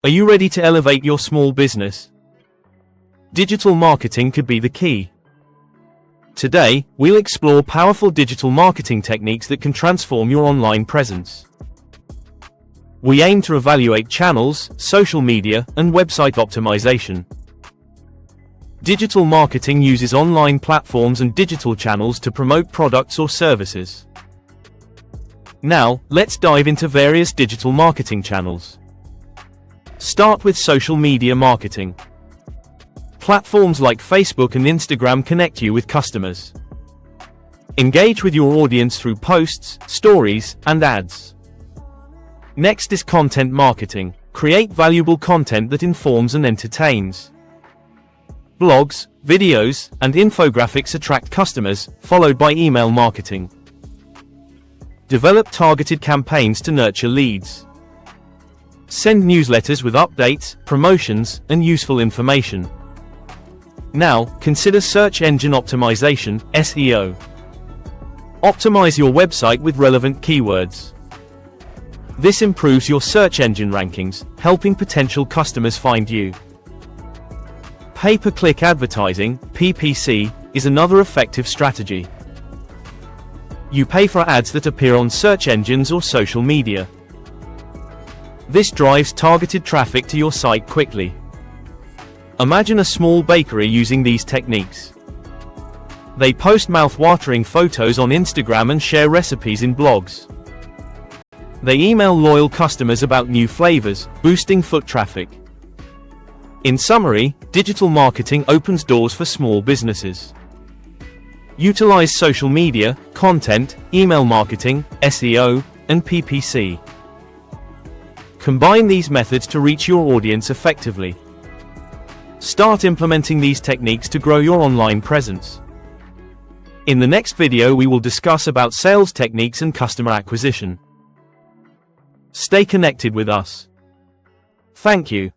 Are you ready to elevate your small business? Digital marketing could be the key. Today, we'll explore powerful digital marketing techniques that can transform your online presence. We aim to evaluate channels, social media, and website optimization. Digital marketing uses online platforms and digital channels to promote products or services. Now, let's dive into various digital marketing channels. Start with social media marketing. Platforms like Facebook and Instagram connect you with customers. Engage with your audience through posts, stories, and ads. Next is content marketing. Create valuable content that informs and entertains. Blogs, videos, and infographics attract customers, followed by email marketing. Develop targeted campaigns to nurture leads. Send newsletters with updates, promotions, and useful information. Now, consider search engine optimization, SEO. Optimize your website with relevant keywords. This improves your search engine rankings, helping potential customers find you. Pay-per-click advertising, PPC, is another effective strategy. You pay for ads that appear on search engines or social media. This drives targeted traffic to your site quickly. Imagine a small bakery using these techniques. They post mouth-watering photos on Instagram and share recipes in blogs. They email loyal customers about new flavors, boosting foot traffic. In summary, digital marketing opens doors for small businesses. Utilize social media, content, email marketing, SEO, and PPC. Combine these methods to reach your audience effectively. Start implementing these techniques to grow your online presence. In the next video we will discuss about sales techniques and customer acquisition. Stay connected with us. Thank you.